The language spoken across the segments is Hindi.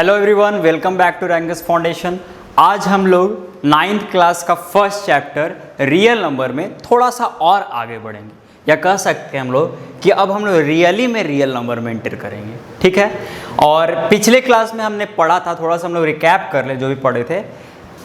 Hello everyone, welcome back to Rankers foundation. आज हम लोग 9th क्लास का फर्स्ट चैप्टर रियल नंबर में थोड़ा सा और आगे बढ़ेंगे, या कह सकते हैं हम लोग कि अब हम लोग रियली में रियल नंबर में एंटर करेंगे। ठीक है। और पिछले क्लास में हमने पढ़ा था, थोड़ा सा हम लोग रिकैप कर ले जो भी पढ़े थे।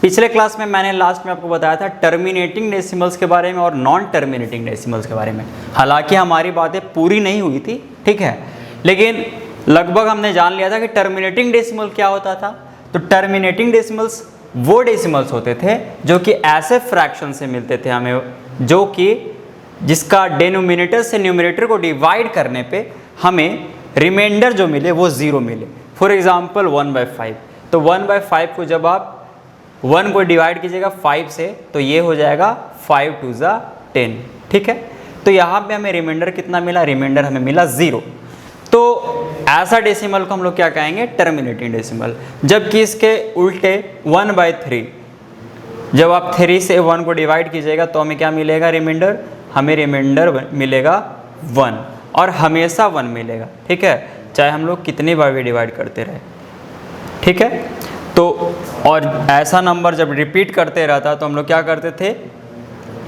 पिछले क्लास में मैंने लास्ट में आपको बताया था टर्मिनेटिंग डेसिमल्स के बारे में और नॉन टर्मिनेटिंग डेसिमल्स के बारे में। हालांकि हमारी बातें पूरी नहीं हुई थी, ठीक है, लेकिन लगभग हमने जान लिया था कि टर्मिनेटिंग डेसिमल क्या होता था। तो टर्मिनेटिंग डेसिमल्स वो डेसिमल्स होते थे जो कि ऐसे फ्रैक्शन से मिलते थे हमें, जो कि जिसका डेनोमिनेटर से न्यूमरेटर को डिवाइड करने पे हमें रिमाइंडर जो मिले वो ज़ीरो मिले। For example 1/5। तो 1/5 को जब आप 1 को डिवाइड कीजिएगा 5 से तो ये हो जाएगा 5 2 ज़ा 10। ठीक है। तो यहाँ पे हमें रिमाइंडर कितना मिला? रिमाइंडर हमें मिला 0। तो ऐसा डेसिमल को हम लोग क्या कहेंगे? Terminating decimal. जबकि इसके उल्टे 1/3, जब आप 3 से 1 को डिवाइड कीजिएगा तो हमें क्या मिलेगा? रिमाइंडर। हमें रिमाइंडर मिलेगा 1 और हमेशा 1 मिलेगा। ठीक है, चाहे हम लोग कितनी बार भी डिवाइड करते रहे। ठीक है। तो और ऐसा नंबर जब रिपीट करते रहता तो हम लोग क्या करते थे?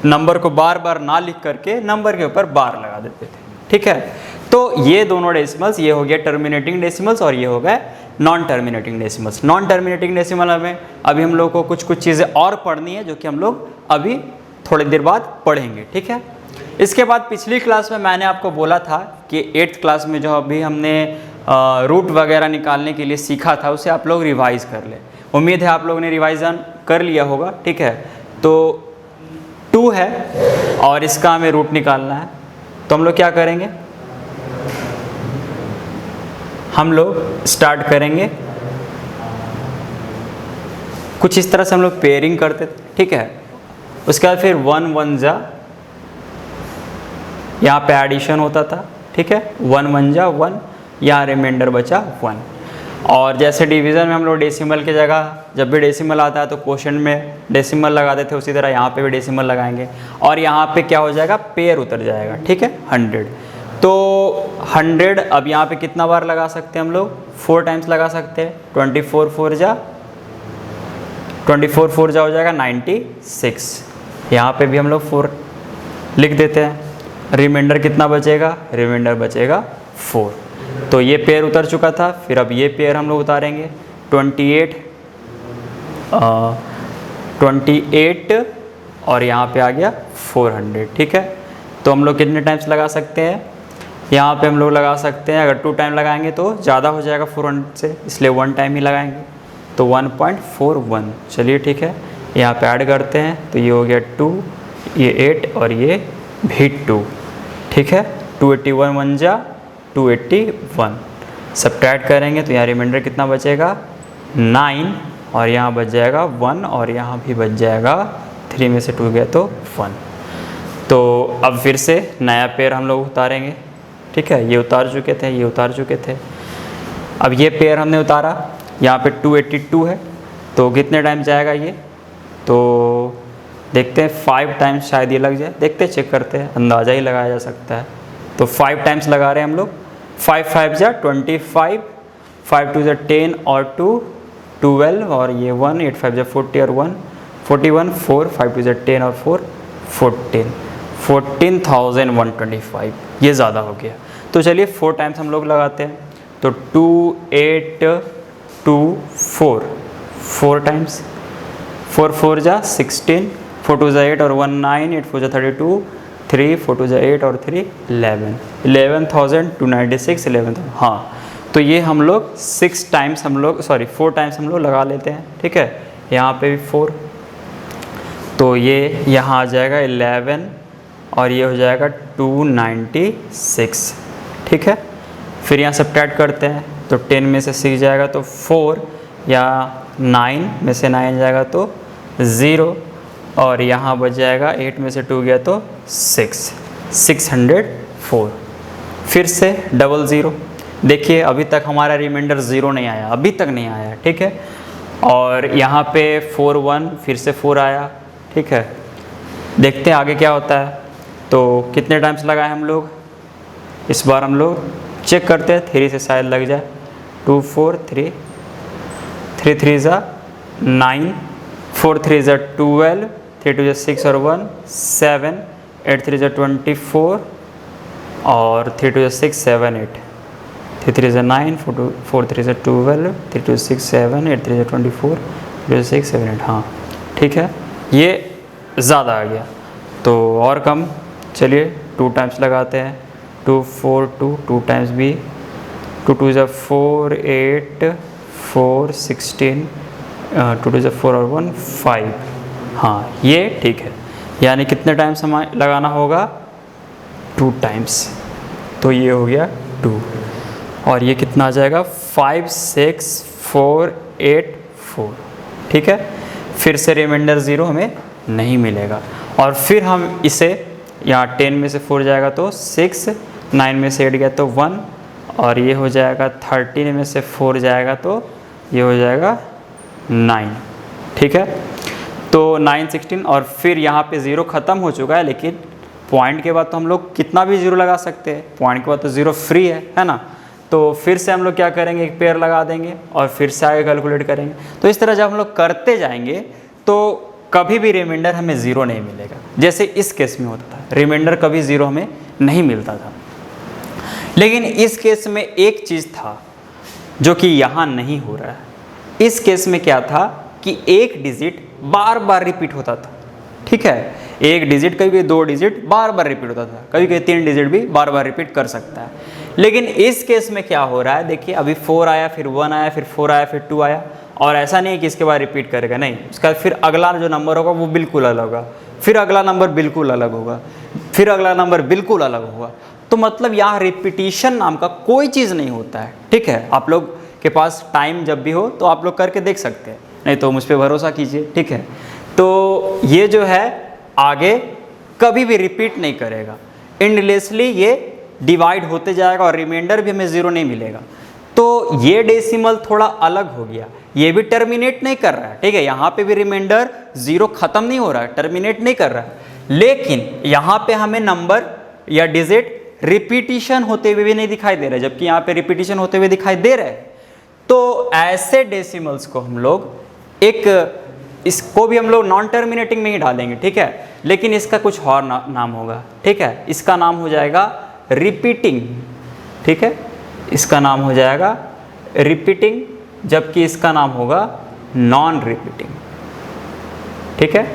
नंबर को बार बार ना लिख करके नंबर के ऊपर बार लगा देते थे। ठीक है। तो ये दोनों डेसिमल्स, ये हो गया टर्मिनेटिंग डेसिमल्स और ये हो गए non terminating decimals. Non terminating decimal में अभी हम लोग को कुछ चीज़ें और पढ़नी है जो कि हम लोग अभी थोड़ी देर बाद पढ़ेंगे। ठीक है। इसके बाद पिछली क्लास में मैंने आपको बोला था कि 8th क्लास में जो अभी हमने रूट वगैरह निकालने के लिए सीखा था उसे आप लोग रिवाइज़ कर ले। उम्मीद है आप लोगों ने रिवाइज़न कर लिया होगा। ठीक है। तो 2 है और इसका हमें रूट निकालना है। तो हम लोग क्या करेंगे? हम लोग स्टार्ट करेंगे कुछ इस तरह से, हम लोग पेयरिंग करते थे। ठीक है। उसके बाद फिर 1 1 जा, यहाँ पे एडिशन होता था। ठीक है। 1 1 जा 1, यहाँ रिमाइंडर बचा 1। और जैसे डिवीज़न में हम लोग डेसिमल की जगह जब भी डेसिमल आता है तो क्वोशिएंट में डेसिमल लगाते थे, उसी तरह यहाँ पे भी डेसिमल लगाएंगे और यहाँ पे क्या हो जाएगा? पेयर उतर जाएगा। ठीक है। 100। तो 100 अब यहाँ पे कितना बार लगा सकते हैं हम लोग? 4 टाइम्स लगा सकते हैं। 24 4 जा हो जाएगा 96। यहाँ पे भी हम लोग 4 लिख देते हैं। रिमाइंडर कितना बचेगा? रिमाइंडर बचेगा 4। तो ये पेयर उतर चुका था। फिर अब ये पेयर हम लोग उतारेंगे 28 और यहाँ पे आ गया 400। ठीक है। तो हम लोग कितने टाइम्स लगा सकते हैं? यहाँ पे हम लोग लगा सकते हैं, अगर 2 टाइम लगाएंगे तो ज़्यादा हो जाएगा 400 से, इसलिए 1 टाइम ही लगाएंगे। तो 1.41। चलिए ठीक है, यहाँ पे ऐड करते हैं तो ये हो गया 2, ये 8 और ये भी 2। ठीक है। 281 1 जा 281। सब्ट्रैक्ट करेंगे तो यहाँ रिमाइंडर कितना बचेगा? 9 और यहाँ बच जाएगा 1 और यहाँ भी बच जाएगा 3 में से 2 गया तो 1। तो अब फिर से नया पेयर हम लोग उतारेंगे। ठीक है। ये उतार चुके थे, ये उतार चुके थे। अब ये पेयर हमने उतारा, यहाँ पे 282 है तो कितने टाइम जाएगा ये? तो देखते हैं 5 टाइम्स शायद ये लग जाए। देखते हैं, चेक करते हैं, अंदाज़ा ही लगाया जा सकता है। तो 5 टाइम्स लगा रहे हैं हम लोग। 5 5 जा 25, 5 2 जा 10 और 2 12 और ये 1, 8 5 जा 40 और 1 41, 4 5 2 जा 10 और 4 14, 14,125। ये ज़्यादा हो गया। तो चलिए 4 टाइम्स हम लोग लगाते हैं। तो 2 8 2 4, 4 टाइम्स। 4 4 जा 16, 4 2 जा 8 और 1 9, 8 4 जा 32, 3 4 2 जा 8 और 3 11, 11,296 11,000। हाँ, तो ये हम लोग 4 टाइम्स हम लोग लगा लेते हैं। ठीक है। यहाँ पे भी 4, तो ये यहाँ आ जाएगा 11 और ये हो जाएगा 296। ठीक है। फिर यहाँ सब्ट्रैक्ट करते हैं तो 10 में से 6 जाएगा तो 4, या 9 में से 9 जाएगा तो 0 और यहाँ बच जाएगा 8 में से 2 गया तो 604। फिर से 00। देखिए अभी तक हमारा रिमाइंडर 0 नहीं आया, अभी तक नहीं आया। ठीक है। और यहाँ पे 4 1 फिर से 4 आया। ठीक है। देखते हैं आगे क्या होता है। तो कितने टाइम्स लगाए हम लोग? इस बार हम लोग चेक करते हैं, 3 से शायद लग जाए। 2 4 3 3 3 ज़ा 9, 4 3 ज़ा 12, 3 2 ज़ा 6 और 1 7, 8 3 ज़ा 24 और 3 2 ज़ा 6 7 8, 3 3 ज़ा 9, 4 3 ज़ा 12, 3 2 6 7, 8 3 ज़ा 24, 3 2 6 7 8। हाँ ठीक है, ये ज़्यादा आ गया तो और कम। चलिए 2 टाइम्स लगाते हैं, 2 4 2, 2 टाइम्स भी, 2 2 ज़ा 4 8 4 16, 2 2 ज़ा 4 और 1 5। हाँ ये ठीक है, यानी कितने टाइम्स हमें लगाना होगा, 2 टाइम्स। तो ये हो गया 2 और ये कितना आ जाएगा 5 6 4 8 4। ठीक है, फिर से रिमाइंडर 0 हमें नहीं मिलेगा और फिर हम इसे यहाँ 10 में से 4 जाएगा तो 6, 9 में से 8 गया तो 1 और ये हो जाएगा 13 में से 4 जाएगा तो ये हो जाएगा 9। ठीक है, तो 9 16 और फिर यहाँ पे 0 ख़त्म हो चुका है, लेकिन पॉइंट के बाद तो हम लोग कितना भी 0 लगा सकते हैं, पॉइंट के बाद तो 0 फ्री है ना। तो फिर से हम लोग क्या करेंगे, एक पेयर लगा देंगे और फिर से आगे कैलकुलेट करेंगे। तो इस तरह जब हम लोग करते जाएंगे तो कभी भी रिमाइंडर हमें 0 नहीं मिलेगा। जैसे इस केस में होता था, रिमाइंडर कभी 0 हमें नहीं मिलता था। लेकिन इस केस में एक चीज़ था जो कि यहाँ नहीं हो रहा है। इस केस में क्या था कि एक डिजिट बार बार रिपीट होता था। ठीक है, एक डिजिट कभी कभी 2 डिजिट बार बार रिपीट होता था, कभी कभी 3 डिजिट भी बार बार रिपीट कर सकता है। लेकिन इस केस में क्या हो रहा है, देखिए अभी 4 आया, फिर 1 आया, फिर 4 आया, फिर 2 आया और ऐसा नहीं है कि इसके बाद रिपीट करेगा, नहीं, उसका फिर अगला जो नंबर होगा वो बिल्कुल अलग होगा, फिर अगला नंबर बिल्कुल अलग होगा, फिर अगला नंबर बिल्कुल अलग होगा। तो मतलब यहाँ रिपीटिशन नाम का कोई चीज़ नहीं होता है। ठीक है, आप लोग के पास टाइम जब भी हो तो आप लोग करके देख सकते हैं, नहीं तो मुझ पर भरोसा कीजिए। ठीक है, तो ये जो है आगे कभी भी रिपीट नहीं करेगा, एंडलेसली ये डिवाइड होते जाएगा और रिमाइंडर भी हमें 0 नहीं मिलेगा। तो ये डेसिमल थोड़ा अलग हो गया, ये भी टर्मिनेट नहीं कर रहा है। ठीक है, यहाँ पे भी रिमाइंडर 0 ख़त्म नहीं हो रहा है, टर्मिनेट नहीं कर रहा है, लेकिन यहाँ पे हमें नंबर या डिजिट रिपीटिशन होते हुए भी नहीं दिखाई दे रहा है, जबकि यहाँ पे रिपीटिशन होते हुए दिखाई दे रहा है। तो ऐसे डेसिमल्स को हम लोग इसको भी हम लोग नॉन टर्मिनेटिंग में ही डालेंगे। ठीक है, लेकिन इसका कुछ और नाम होगा। ठीक है, इसका नाम हो जाएगा रिपीटिंग। ठीक है, इसका नाम हो जाएगा रिपीटिंग, जबकि इसका नाम होगा नॉन रिपीटिंग। ठीक है,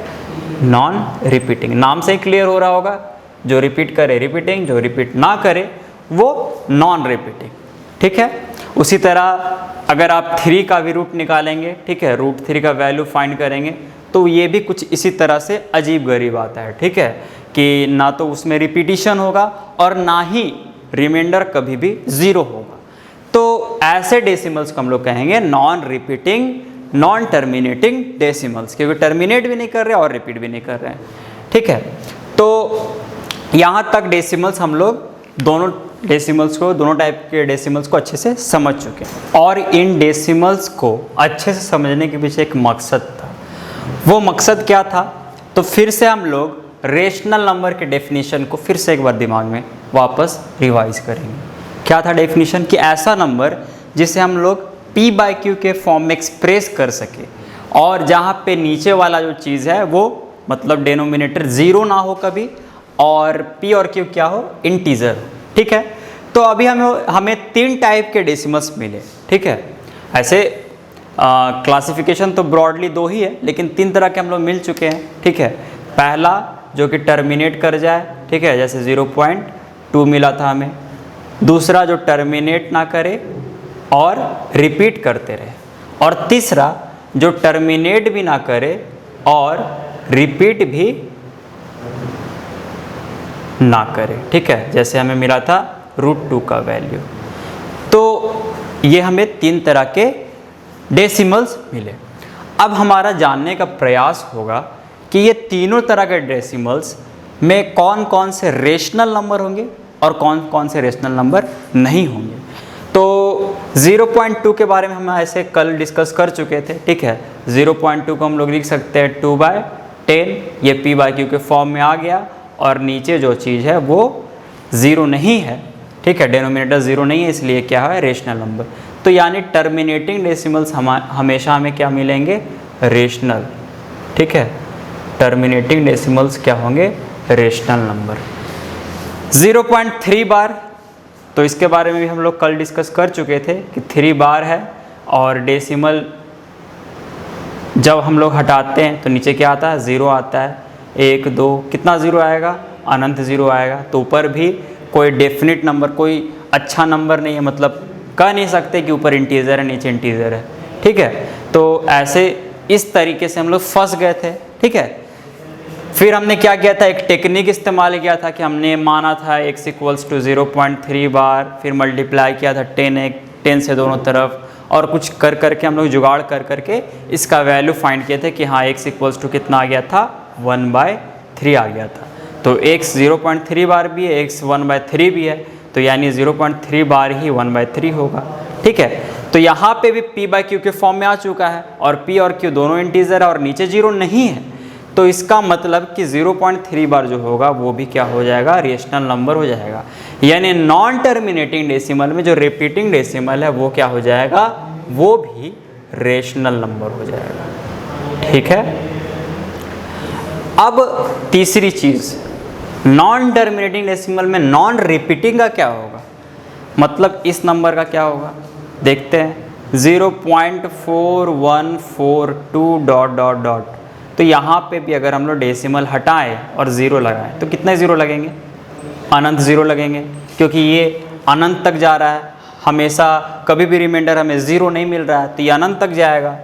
नॉन रिपीटिंग, नाम से ही क्लियर हो रहा होगा, जो रिपीट करे रिपीटिंग, जो रिपीट ना करे वो नॉन रिपीटिंग। ठीक है, उसी तरह अगर आप 3 का भी रूट निकालेंगे, ठीक है, रूट 3 का वैल्यू फाइंड करेंगे तो ये भी कुछ इसी तरह से अजीब गरीब आता है। ठीक है, कि ना तो उसमें रिपीटिशन होगा और ना ही रिमाइंडर कभी भी 0 होगा। तो ऐसे डेसिमल्स को हम लोग कहेंगे non repeating, non terminating decimals, क्योंकि टर्मिनेट भी नहीं कर रहे और रिपीट भी नहीं कर रहे हैं। ठीक है, तो यहाँ तक डेसिमल्स हम लोग दोनों डेसिमल्स को, दोनों टाइप के डेसिमल्स को अच्छे से समझ चुके हैं। और इन डेसिमल्स को अच्छे से समझने के पीछे एक मकसद था। वो मकसद क्या था, तो फिर से हम लोग रेशनल नंबर के डेफिनेशन को फिर से एक बार दिमाग में वापस रिवाइज करेंगे। क्या था डेफिनेशन, कि ऐसा नंबर जिसे हम लोग p/q के फॉर्म में एक्सप्रेस कर सके और जहाँ पे नीचे वाला जो चीज़ है वो मतलब डेनोमिनेटर 0 ना हो कभी, और p और q क्या हो, इंटीजर। ठीक है, तो अभी हमें 3 टाइप के डेसिमल्स मिले। ठीक है, ऐसे क्लासिफिकेशन तो ब्रॉडली 2 ही है, लेकिन 3 तरह के हम लोग मिल चुके हैं। ठीक है, पहला जो कि टर्मिनेट कर जाए, ठीक है, जैसे 0.2 मिला था हमें। दूसरा जो टर्मिनेट ना करे और रिपीट करते रहे, और तीसरा जो टर्मिनेट भी ना करे और रिपीट भी ना करे। ठीक है, जैसे हमें मिला था √2 का वैल्यू। तो ये हमें 3 तरह के डेसिमल्स मिले। अब हमारा जानने का प्रयास होगा कि ये तीनों तरह के डेसिमल्स में कौन कौन से रेशनल नंबर होंगे और कौन कौन से रेशनल नंबर नहीं होंगे। तो 0.2 के बारे में हम ऐसे कल डिस्कस कर चुके थे। ठीक है, 0.2 को हम लोग लिख सकते हैं 2/10, ये p/q के फॉर्म में आ गया, और नीचे जो चीज़ है वो 0 नहीं है। ठीक है, डेनोमिनेटर 0 नहीं है, इसलिए क्या है, रेशनल नंबर। तो तो यानी टर्मिनेटिंग डेसिमल्स हमेशा हमें क्या मिलेंगे, रेशनल। ठीक है, टर्मिनेटिंग डेसिमल्स क्या होंगे, रेशनल नंबर। 0.3 बार, तो इसके बारे में भी हम लोग कल डिस्कस कर चुके थे कि 3 बार है, और डेसिमल जब हम लोग हटाते हैं तो नीचे क्या आता है, 0 आता है। 1 2 कितना 0 आएगा, अनंत 0 आएगा। तो ऊपर भी कोई डेफिनेट नंबर, कोई अच्छा नंबर नहीं है, मतलब कह नहीं सकते कि ऊपर इंटीजर है नीचे इंटीजर है। ठीक है, तो ऐसे इस तरीके से हम लोग फंस गए थे। ठीक है, फिर हमने क्या किया था, एक टेक्निक इस्तेमाल किया था कि हमने माना था x = 0.3 बार, फिर मल्टीप्लाई किया था 10 से दोनों तरफ, और कुछ कर करके हम लोग जुगाड़ कर करके इसका वैल्यू फाइंड किए थे कि हाँ x = कितना आ गया था, 1/3 आ गया था। तो x 0.3 बार भी है, x 1/3 भी है, तो यानी 0.3 बार ही 1/3 होगा। ठीक है, तो यहाँ पे भी p/q के फॉर्म में आ चुका है, और p और q दोनों इंटीजर है और नीचे 0 नहीं है, तो इसका मतलब कि 0.3 बार जो होगा वो भी क्या हो जाएगा, रेशनल नंबर हो जाएगा। यानी नॉन टर्मिनेटिंग डेसिमल में जो रिपीटिंग डेसिमल है वो क्या हो जाएगा, वो भी रेशनल नंबर हो जाएगा। ठीक है, अब तीसरी चीज़, नॉन टर्मिनेटिंग डेसिमल में नॉन रिपीटिंग का क्या होगा, मतलब इस नंबर का क्या होगा, देखते हैं। 0.4142 ... तो यहाँ पे भी अगर हम लोग डेसिमल हटाएं और 0 लगाएं तो कितने 0 लगेंगे, अनंत 0 लगेंगे, क्योंकि ये अनंत तक जा रहा है। हमेशा कभी भी रिमाइंडर हमें 0 नहीं मिल रहा है, तो ये अनंत तक जाएगा,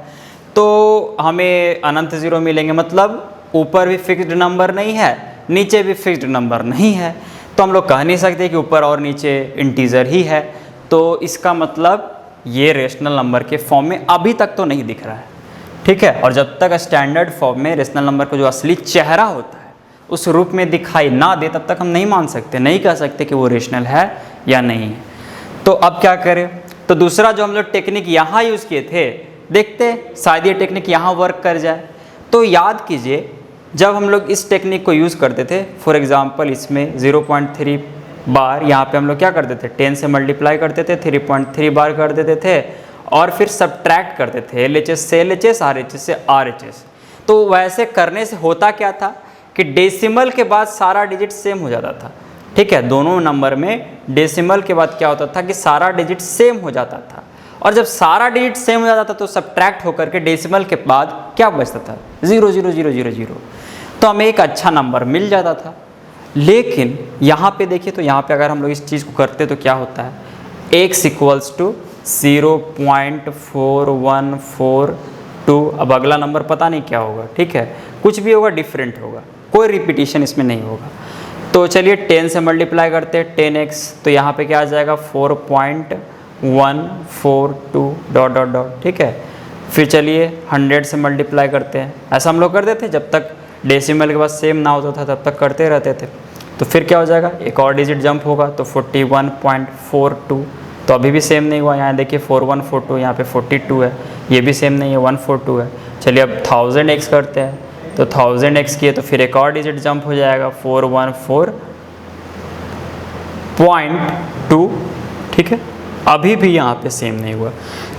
तो हमें अनंत 0 मिलेंगे। मतलब ऊपर भी फिक्स्ड नंबर नहीं है, नीचे भी फिक्स्ड नंबर नहीं है, तो हम लोग कह नहीं सकते कि ऊपर और नीचे इंटीजर ही है। तो इसका मतलब ये रेशनल नंबर के फॉर्म में अभी तक तो नहीं दिख रहा है। ठीक है, और जब तक स्टैंडर्ड फॉर्म में रेशनल नंबर का जो असली चेहरा होता है उस रूप में दिखाई ना दे, तब तक हम नहीं मान सकते, नहीं कह सकते कि वो रेशनल है या नहीं है। तो अब क्या करें, तो दूसरा जो हम लोग टेक्निक यहाँ यूज़ किए थे, देखते शायद ये टेक्निक यहाँ वर्क कर जाए। तो याद कीजिए, जब हम लोग इस टेक्निक को यूज़ करते थे, फॉर एग्जांपल इसमें 0.3 बार, यहाँ पे हम लोग क्या करते थे, 10 से मल्टीप्लाई करते थे, 3.3 बार कर देते थे, और फिर सब्ट्रैक्ट करते थे LHS से LHS, RHS से RHS। तो वैसे करने से होता क्या था कि डेसिमल के बाद सारा डिजिट सेम हो जाता था। ठीक है, दोनों नंबर में डेसिमल के बाद क्या होता था कि सारा डिजिट सेम हो जाता था, और जब सारा डिजिट सेम हो जाता था तो सब्ट्रैक्ट होकर के डेसिमल के बाद क्या बचता था, 0.0000। तो हमें एक अच्छा नंबर मिल जाता था। लेकिन यहाँ पे देखिए, तो यहाँ पे अगर हम लोग इस चीज़ को करते तो क्या होता है, x = 0.4142। अब अगला नंबर पता नहीं क्या होगा, ठीक है, कुछ भी होगा, डिफरेंट होगा, कोई रिपीटिशन इसमें नहीं होगा। तो चलिए 10 से मल्टीप्लाई करते हैं, 10x, तो यहाँ पे क्या आ जाएगा, 4.142 ... ठीक है, फिर चलिए 100 से मल्टीप्लाई करते हैं। ऐसा हम लोग करते थे, जब तक डेसिमल के बाद सेम ना होता था तब तक करते रहते थे। तो फिर क्या हो जाएगा, एक और डिजिट जंप होगा, तो 41.42। तो अभी भी सेम नहीं हुआ, यहाँ देखिए 4142, यहाँ पे 42 है, ये भी सेम नहीं है, 142 है। चलिए अब 1000x करते हैं, तो 1000x किए तो फिर एक और डिजिट जंप हो जाएगा, 414.2। ठीक है, अभी भी यहाँ पे सेम नहीं हुआ।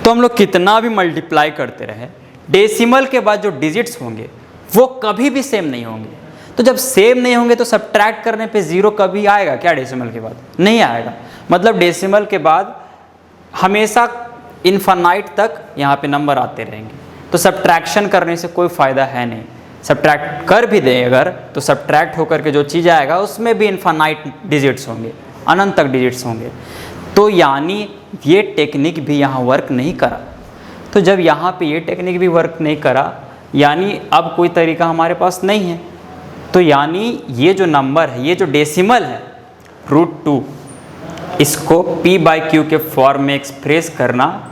तो हम लोग कितना भी मल्टीप्लाई करते रहे, डेसिमल के बाद जो डिजिट्स होंगे वो कभी भी सेम नहीं होंगे। तो जब सेम नहीं होंगे तो सब्ट्रैक्ट करने पे 0 कभी आएगा क्या, डेसिमल के बाद नहीं आएगा। मतलब डेसिमल के बाद हमेशा इन्फानाइट तक यहाँ पे नंबर आते रहेंगे, तो सब्ट्रैक्शन करने से कोई फ़ायदा है नहीं। सब्ट्रैक्ट कर भी दें अगर, तो सब्ट्रैक्ट होकर के जो चीज़ आएगा उसमें भी इन्फानाइट डिजिट्स होंगे, अनंत तक डिजिट्स होंगे। तो यानी ये टेक्निक भी यहाँ वर्क नहीं करा। तो जब यहाँ पे ये टेक्निक भी वर्क नहीं करा, यानी अब कोई तरीका हमारे पास नहीं है। तो यानी ये जो नंबर है, ये जो डेसिमल है √2, इसको p/q के फॉर्म में एक्सप्रेस करना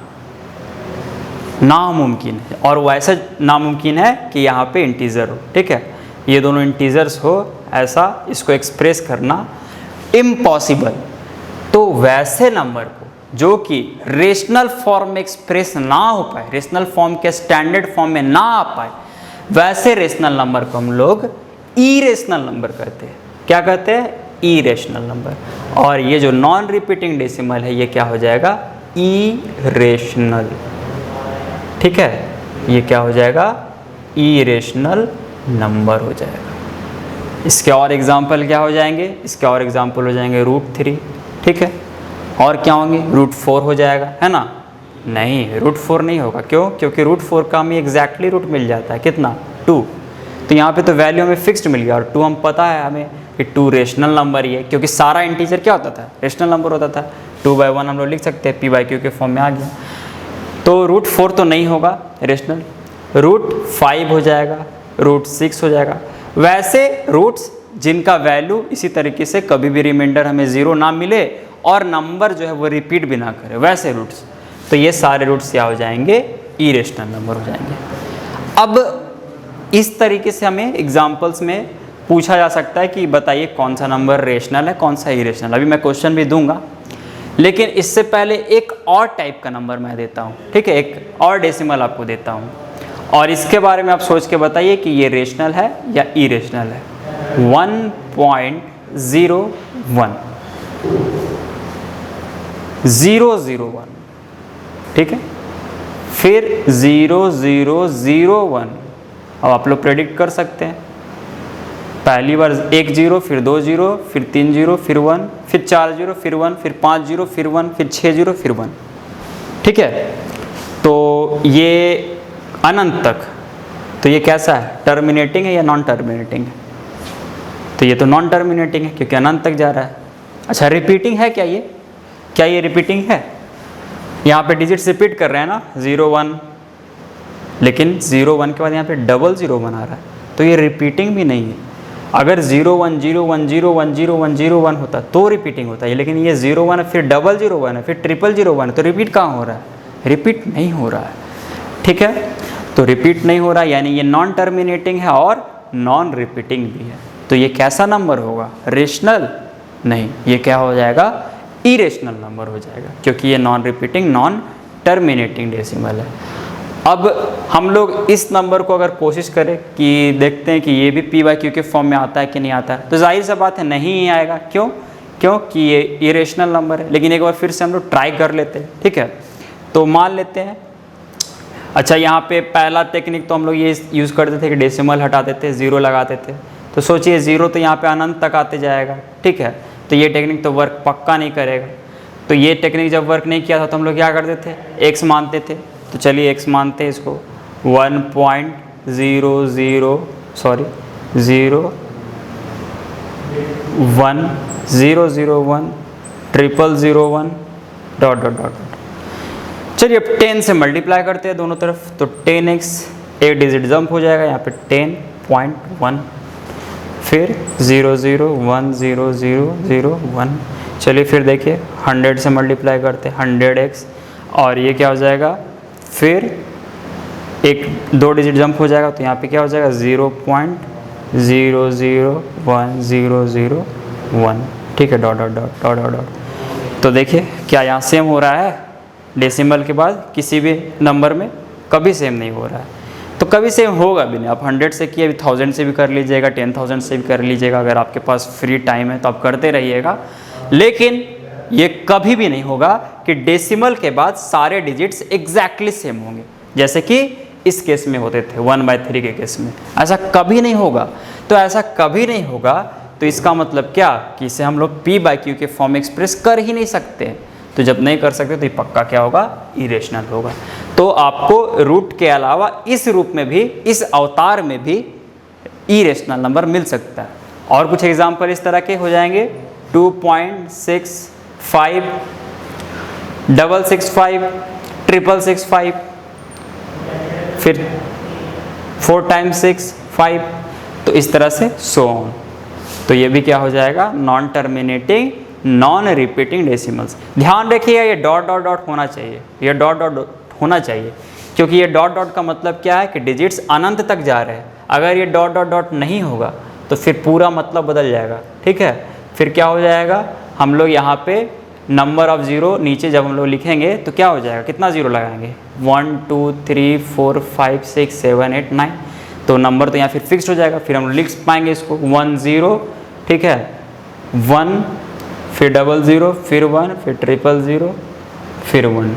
नामुमकिन है, और वैसा नामुमकिन है कि यहाँ पे इंटीजर हो। ठीक है, ये दोनों इंटीजर्स हो, ऐसा इसको एक्सप्रेस करना इम्पॉसिबल। तो वैसे नंबर को जो कि रेशनल फॉर्म में एक्सप्रेस ना हो पाए, रेशनल फॉर्म के स्टैंडर्ड फॉर्म में ना आ पाए, वैसे रेशनल नंबर को हम लोग इरेशनल नंबर कहते हैं। क्या कहते हैं, इरेशनल नंबर। और ये जो नॉन रिपीटिंग डेसिमल है ये क्या हो जाएगा, इरेशनल। ठीक है, ये क्या हो जाएगा, इरेशनल नंबर हो जाएगा। इसके और एग्जाम्पल क्या हो जाएंगे, इसके और एग्जाम्पल हो जाएंगे √3। ठीक है, और क्या होंगे, √4 हो जाएगा, है ना। नहीं, √4 नहीं होगा, क्यों, क्योंकि √4 का हमें एग्जैक्टली रूट मिल जाता है, कितना, 2। तो यहाँ पे तो वैल्यू हमें फिक्स्ड मिल गया, और 2 हम पता है हमें कि 2 रेशनल नंबर ही है, क्योंकि सारा इंटीजर क्या होता था, रेशनल नंबर होता था। 2/1 हम लोग लिख सकते हैं, p/q के फॉर्म में आ गया। तो √4 तो नहीं होगा रेशनल, √5 हो जाएगा, √6 हो जाएगा। वैसे रूट्स जिनका वैल्यू इसी तरीके से कभी भी रिमाइंडर हमें 0 ना मिले और नंबर जो है वो रिपीट भी ना करे, वैसे रूट्स, तो ये सारे रूट्स क्या हो जाएंगे, इरेशनल नंबर हो जाएंगे। अब इस तरीके से हमें एग्जाम्पल्स में पूछा जा सकता है कि बताइए कौन सा नंबर रेशनल है, कौन सा इरेशनल। अभी मैं क्वेश्चन भी दूंगा, लेकिन इससे पहले एक और टाइप का नंबर मैं देता हूँ। ठीक है, एक और डेसिमल आपको देता हूँ, और इसके बारे में आप सोच के बताइए कि ये रेशनल है या इरेशनल है। 1.01 001, ठीक है, फिर 0001। अब आप लोग प्रेडिक्ट कर सकते हैं, पहली बार 1 0, फिर 2 0, फिर 3 0, फिर 1, फिर 4 0, फिर 1, फिर 5 0, फिर 1, फिर 6 0, फिर 1। ठीक है, तो ये अनंत तक, तो ये कैसा है, टर्मिनेटिंग है या नॉन टर्मिनेटिंग है, तो ये तो नॉन टर्मिनेटिंग है क्योंकि अनंत तक जा रहा है। अच्छा, रिपीटिंग है क्या ये, क्या ये रिपीटिंग है, यहाँ पे डिजिट्स रिपीट कर रहे हैं ना, 0 1, लेकिन 0 1 के बाद यहाँ पे 001 आ रहा है, तो ये रिपीटिंग भी नहीं है। अगर 0 1 0 1 0 1 0 1 0 1 होता तो रिपीटिंग होता है, लेकिन ये 0 1 है, फिर 001 है, फिर 001 है, तो रिपीट कहाँ हो रहा है, रिपीट नहीं हो रहा है। ठीक है, तो रिपीट नहीं हो रहा, यानी ये नॉन टर्मिनेटिंग है और नॉन रिपीटिंग भी है। तो ये कैसा नंबर होगा, रेशनल नहीं, ये क्या हो जाएगा, इरेशनल नंबर हो जाएगा, क्योंकि ये non repeating non terminating decimal है। अब हम लोग इस नंबर को अगर कोशिश करें कि देखते हैं कि ये भी p/q के फॉर्म में आता है कि नहीं आता है, तो जाहिर सा बात है नहीं ही आएगा। क्यों, क्योंकि ये इरेशनल नंबर है। लेकिन एक बार फिर से हम लोग ट्राई कर लेते हैं। ठीक है, तो मान लेते हैं, अच्छा यहाँ पे पहला टेक्निक तो हम लोग ये यूज़ करते थे कि डेसिमल हटा देते, 0 लगाते थे। तो सोचिए 0 तो यहाँ पे अनंत तक आते जाएगा। ठीक है, तो ये टेक्निक तो वर्क पक्का नहीं करेगा। तो ये टेक्निक जब वर्क नहीं किया था तो हम लोग क्या करते थे, x मानते थे। तो चलिए x मानते हैं इसको, 1.00 सॉरी 0 1 001 001 ... चलिए अब 10 से मल्टीप्लाई करते हैं दोनों तरफ, तो 10x, एक डिजिट जंप हो जाएगा यहाँ पे 10.1, फिर 00100001। चलिए फिर देखिए 100 से मल्टीप्लाई करते हैं, 100x, और ये क्या हो जाएगा, फिर एक 2 डिजिट जंप हो जाएगा, तो यहाँ पे क्या हो जाएगा 0.001001। ठीक है, ... तो देखिए क्या यहाँ सेम हो रहा है, डेसिमल के बाद किसी भी नंबर में कभी सेम नहीं हो रहा है। तो कभी सेम होगा भी नहीं। आप 100 से किए, अभी 1000 से भी कर लीजिएगा, 10,000 से भी कर लीजिएगा, अगर आपके पास फ्री टाइम है तो आप करते रहिएगा। लेकिन ये कभी भी नहीं होगा कि डेसिमल के बाद सारे डिजिट्स एग्जैक्टली सेम होंगे, जैसे कि इस केस में होते थे 1/3 के केस में। ऐसा कभी नहीं होगा। तो ऐसा कभी नहीं होगा तो इसका मतलब क्या, कि इसे हम लोग p/q के फॉर्म में एक्सप्रेस कर ही नहीं सकते। तो जब नहीं कर सकते तो ये पक्का क्या होगा, इरेशनल होगा। तो आपको रूट के अलावा इस रूप में भी, इस अवतार में भी इरेशनल नंबर मिल सकता है। और कुछ एग्जाम्पल इस तरह के हो जाएंगे, 2.65 665 665, फिर 4 times 6 5, तो इस तरह से सो ऑन। तो ये भी क्या हो जाएगा, non terminating non repeating decimals. ध्यान रखिएगा ये ... होना चाहिए, ये ... होना चाहिए, क्योंकि ये ... का मतलब क्या है कि डिजिट्स अनंत तक जा रहे हैं। अगर ये ... नहीं होगा तो फिर पूरा मतलब बदल जाएगा। ठीक है, फिर क्या हो जाएगा, हम लोग यहाँ पे नंबर ऑफ ज़ीरो नीचे जब हम लोग लिखेंगे तो क्या हो जाएगा, कितना ज़ीरो लगाएंगे, 1 2 3 4 5 6 7 8 9, तो नंबर तो यहाँ फिर फिक्स्ड हो जाएगा। फिर हम लिख पाएंगे इसको 1 0, ठीक है, 1, फिर 00, फिर 1, फिर 000, फिर 1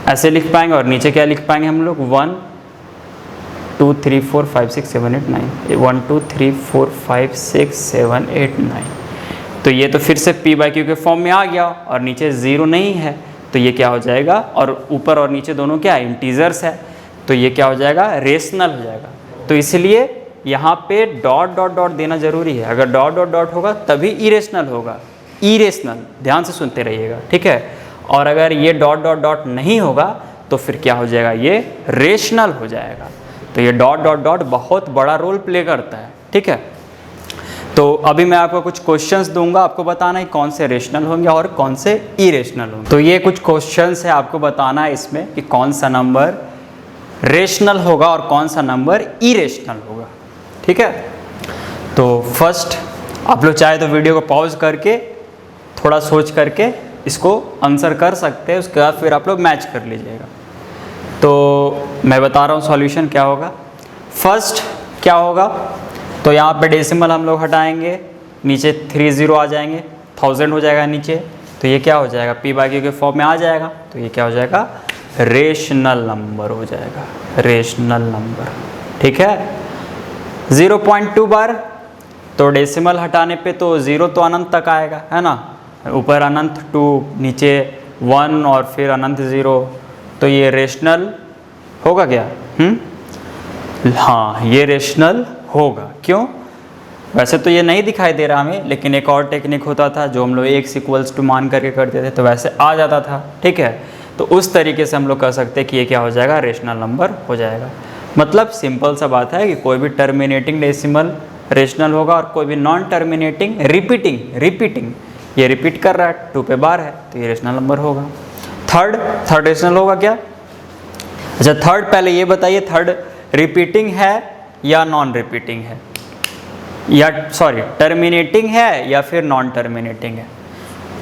ऐसे लिख पाएंगे, और नीचे क्या लिख पाएंगे हम लोग 1 2 3 4 5 6 7 8 9 1 2 3 4 5 6 7 8 9। तो ये तो फिर से p बाई क्यू के फॉर्म में आ गया, और नीचे 0 नहीं है तो ये क्या हो जाएगा, और ऊपर और नीचे दोनों क्या है, इंटीजर्स है, तो ये क्या हो जाएगा, रेशनल हो जाएगा। तो इसलिए यहाँ पे डॉट डॉट डॉट देना जरूरी है, अगर डॉट डॉट डॉट होगा तभी इरेशनल होगा, इरेशनल, ध्यान से सुनते रहिएगा, ठीक है। और अगर ये डॉट डॉट डॉट नहीं होगा तो फिर क्या हो जाएगा, ये रेशनल हो जाएगा। तो ये डॉट डॉट डॉट बहुत बड़ा रोल प्ले करता है, ठीक है। तो अभी मैं आपको कुछ क्वेश्चंस दूंगा, आपको बताना है कौन से रेशनल होंगे और कौन से इरेशनल होंगे। तो ये कुछ क्वेश्चंस है, आपको बताना है इसमें कि कौन सा नंबर रेशनल होगा और कौन सा नंबर इरेशनल होगा, ठीक है। तो फर्स्ट आप लोग चाहे तो वीडियो को पॉज करके थोड़ा सोच करके इसको आंसर कर सकते हैं, उसके बाद फिर आप लोग मैच कर लीजिएगा। तो मैं बता रहा हूँ सॉल्यूशन क्या होगा। फर्स्ट क्या होगा, तो यहाँ पे डेसिमल हम लोग हटाएंगे, नीचे 30 आ जाएंगे, 1000 हो जाएगा नीचे, तो ये क्या हो जाएगा, p बाई क्यू के फॉर्म में आ जाएगा, तो ये क्या हो जाएगा, रेशनल नंबर हो जाएगा, रेशनल नंबर, ठीक है। 0.2 बार, तो डेसिमल हटाने पे तो 0 तो अनंत तक आएगा, है ना, ऊपर अनंत 2, नीचे 1 और फिर अनंत 0, तो ये रेशनल होगा क्या, हाँ ये रेशनल होगा। क्यों, वैसे तो ये नहीं दिखाई दे रहा हमें, लेकिन एक और टेक्निक होता था जो हम लोग x इक्वल्स टू मान करके करते थे, तो वैसे आ जाता था, ठीक है। तो उस तरीके से हम लोग कर सकते हैं कि ये क्या हो जाएगा, रेशनल नंबर हो जाएगा। मतलब सिंपल सा बात है कि कोई भी टर्मिनेटिंग डेसिमल रेशनल होगा और कोई भी नॉन टर्मिनेटिंग रिपीटिंग ये रिपीट कर रहा है, 2 पे बार है, तो ये रेशनल नंबर होगा। थर्ड रेशनल होगा क्या, अच्छा थर्ड पहले ये बताइए, थर्ड रिपीटिंग है या नॉन रिपीटिंग है, या सॉरी टर्मिनेटिंग है या फिर नॉन टर्मिनेटिंग है।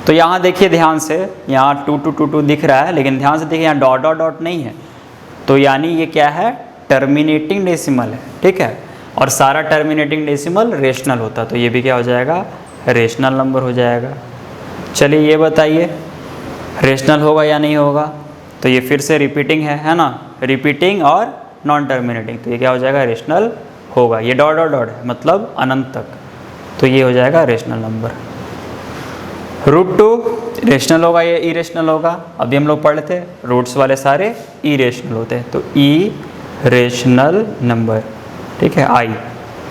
तो यहाँ देखिए ध्यान से, यहाँ 2 2 2 2 दिख रहा है, लेकिन ध्यान से देखिए यहाँ डॉट डॉट डॉट नहीं है, तो यानी ये क्या है, टर्मिनेटिंग डेसिमल है, ठीक है। और सारा टर्मिनेटिंग डेसिमल रेशनल होता, तो ये भी क्या हो जाएगा, रेशनल नंबर हो जाएगा। चलिए ये बताइए रेशनल होगा या नहीं होगा, तो ये फिर से रिपीटिंग है ना, रिपीटिंग और नॉन टर्मिनेटिंग, तो ये क्या हो जाएगा, रेशनल होगा। ये डॉट डॉट डॉट है मतलब अनंत तक, तो ये हो जाएगा रेशनल नंबर। √2 रेशनल होगा या इरेशनल होगा, अभी हम लोग पढ़े थे रूट्स वाले सारे इरेशनल होते हैं, तो ई रेशनल नंबर, ठीक है, I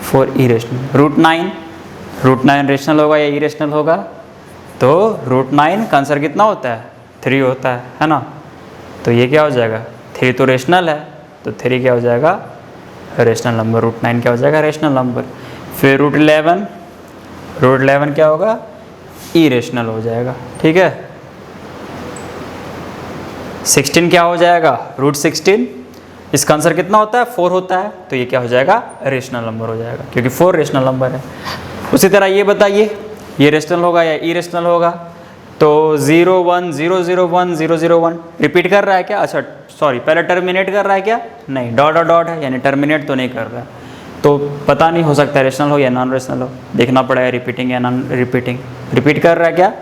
फॉर इरेशनल। √9 रेशनल होगा या इरेशनल होगा, तो √9 का आंसर कितना होता है, 3 होता है ना, तो ये क्या हो जाएगा, 3 तो रेशनल है, तो 3 क्या हो जाएगा, रेशनल नंबर। √9 क्या हो जाएगा, रेशनल नंबर। फिर √11 क्या होगा, इरेशनल हो जाएगा, ठीक है। 16 क्या हो जाएगा, √16, इसका आंसर कितना होता है, 4 होता है, तो ये क्या हो जाएगा, रेशनल नंबर हो जाएगा, क्योंकि 4 रेशनल नंबर है। उसी तरह ये बताइए ये रेशनल होगा या इरेशनल होगा, तो 0 1 0 0 1 0 0 1 रिपीट कर रहा है क्या, अच्छा सॉरी पहले टर्मिनेट कर रहा है क्या, नहीं, डॉट डॉट डॉट है, यानी टर्मिनेट तो नहीं कर रहा है, तो पता नहीं, हो सकता है रेशनल हो या नॉन रेशनल हो, देखना पड़ेगा रिपीटिंग या नॉन रिपीटिंग। रिपीट कर रहा है क्या,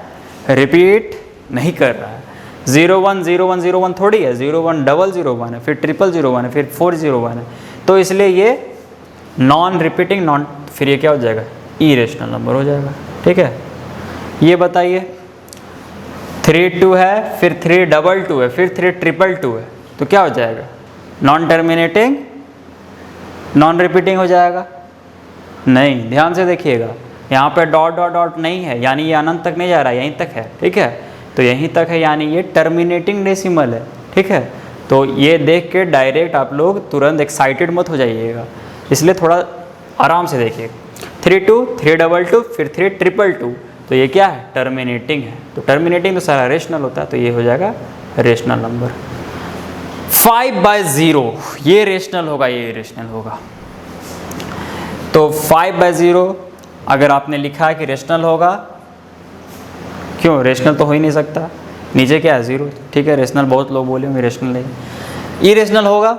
रिपीट नहीं कर रहा है। 0 1 0 1 0 1 थोड़ी है, 0 1 001 है, फिर 000 है, फिर 401 है, तो इसलिए ये नॉन रिपीटिंग नॉन, फिर ये क्या हो जाएगा, इरेशनल नंबर हो जाएगा, ठीक है। ये बताइए 3 2 है, फिर 3 2 2 है, फिर 3 2 है, तो क्या हो जाएगा, नॉन टर्मिनेटिंग नॉन रिपीटिंग हो जाएगा। नहीं, ध्यान से देखिएगा, यहाँ पे डॉट डॉट डॉट नहीं है, यानी ये अनंत तक नहीं जा रहा है, यहीं तक है, ठीक है, तो यहीं तक है, यानी ये टर्मिनेटिंग डेसिमल है, ठीक है। तो ये देख के डायरेक्ट आप लोग तुरंत एक्साइटेड मत हो जाइएगा, इसलिए थोड़ा आराम से देखिए। 3 2 3 2 2 फिर 3 2 तो ये क्या है, टर्मिनेटिंग है, तो टर्मिनेटिंग तो सारा रेशनल होता है, तो ये हो जाएगा रेशनल नंबर। 5/0 ये रेशनल होगा, ये रेशनल होगा, तो 5/0 अगर आपने लिखा है कि रेशनल होगा, क्यों, रेशनल तो हो ही नहीं सकता, नीचे क्या है 0, ठीक है, रेशनल बहुत लोग बोले होंगे, रेशनल नहीं। इरेशनल होगा,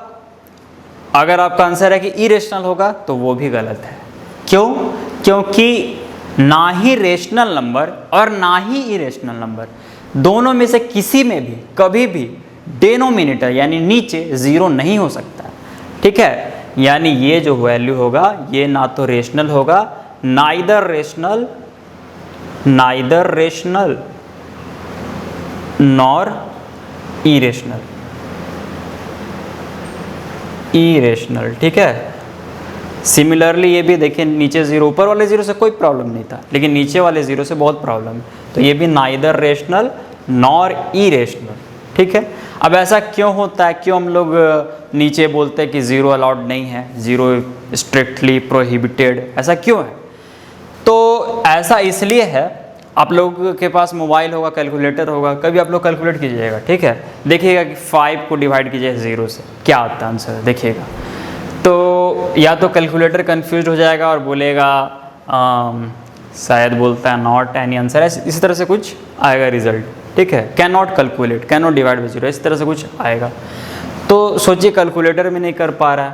अगर आपका आंसर है कि इरेशनल होगा तो वो भी गलत है। क्यों, क्योंकि ना ही रेशनल नंबर और ना ही इरेशनल नंबर दोनों में से किसी में भी कभी भी डिनोमिनेटर यानी नीचे ज़ीरो नहीं हो सकता, ठीक है। यानी ये जो वैल्यू होगा ये ना तो रेशनल होगा, नाइदर रेशनल नॉर इरेशनल, ठीक है। सिमिलरली ये भी देखिए, नीचे ज़ीरो, ऊपर वाले ज़ीरो से कोई प्रॉब्लम नहीं था, लेकिन नीचे वाले ज़ीरो से बहुत प्रॉब्लम है, तो ये भी नाइदर रेशनल नॉर इरेशनल, ठीक है। अब ऐसा क्यों होता है, क्यों हम लोग नीचे बोलते हैं कि ज़ीरो अलाउड नहीं है, ज़ीरो स्ट्रिक्टली प्रोहिबिटेड, ऐसा क्यों है? तो ऐसा इसलिए है, आप लोगों के पास मोबाइल होगा, कैलकुलेटर होगा, कभी आप लोग कैलकुलेट कीजिएगा, ठीक है। देखिएगा कि 5 को डिवाइड कीजिए 0 से, क्या आता है आंसर, देखिएगा। तो या तो कैलकुलेटर कंफ्यूज हो जाएगा और बोलेगा शायद बोलता है नॉट एनी आंसर, इसी तरह से कुछ आएगा रिजल्ट, ठीक है। Can not calculate, can not divide by 0, इस तरह से कुछ आएगा। तो सोचिए कैलकुलेटर में नहीं कर पा रहा है,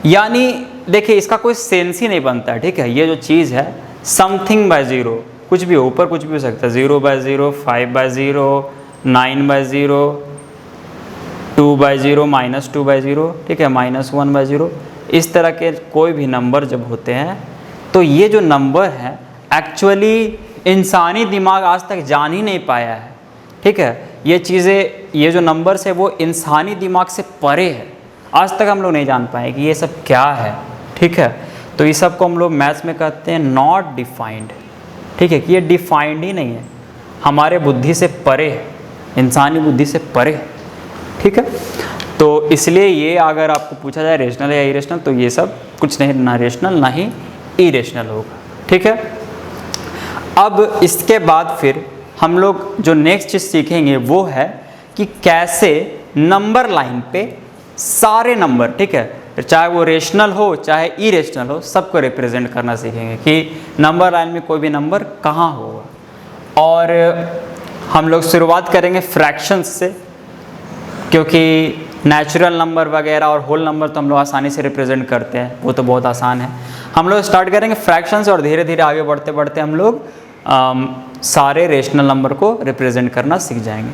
यानी देखिए इसका कोई सेंस ही नहीं बनता है, ठीक है। ये जो चीज़ है समथिंग बाय 0, कुछ भी हो, ऊपर कुछ भी हो सकता है, 0/0, 5/0, 9/0, 2/0, -2/0, ठीक है, -1/0, इस तरह के कोई भी नंबर जब होते हैं तो ये जो नंबर है एक्चुअली इंसानी दिमाग आज तक जान ही नहीं पाया है, ठीक है। ये चीज़ें, ये जो नंबर्स है वो इंसानी दिमाग से परे है, आज तक हम लोग नहीं जान पाए कि ये सब क्या है, ठीक है। तो ये सब को हम लोग मैथ्स में कहते हैं नॉट डिफाइंड, ठीक है, कि ये डिफाइंड ही नहीं है, हमारे बुद्धि से परे है, इंसानी बुद्धि से परे है, ठीक है। तो इसलिए ये अगर आपको पूछा जाए रेशनल या इरेशनल, तो ये सब कुछ नहीं, ना रेशनल ना ही इरेशनल होगा, ठीक है। अब इसके बाद फिर हम लोग जो नेक्स्ट चीज़ सीखेंगे वो है कि कैसे नंबर लाइन पे सारे नंबर, ठीक है, चाहे वो रेशनल हो चाहे इरेशनल हो, सबको रिप्रेजेंट करना सीखेंगे कि नंबर लाइन में कोई भी नंबर कहाँ होगा। और हम लोग शुरुआत करेंगे फ्रैक्शंस से, क्योंकि नेचुरल नंबर वगैरह और होल नंबर तो हम लोग आसानी से रिप्रेजेंट करते हैं, वो तो बहुत आसान है। हम लोग स्टार्ट करेंगे फ्रैक्शन से और धीरे धीरे आगे बढ़ते बढ़ते हम लोग सारे रेशनल नंबर को रिप्रेजेंट करना सीख जाएंगे।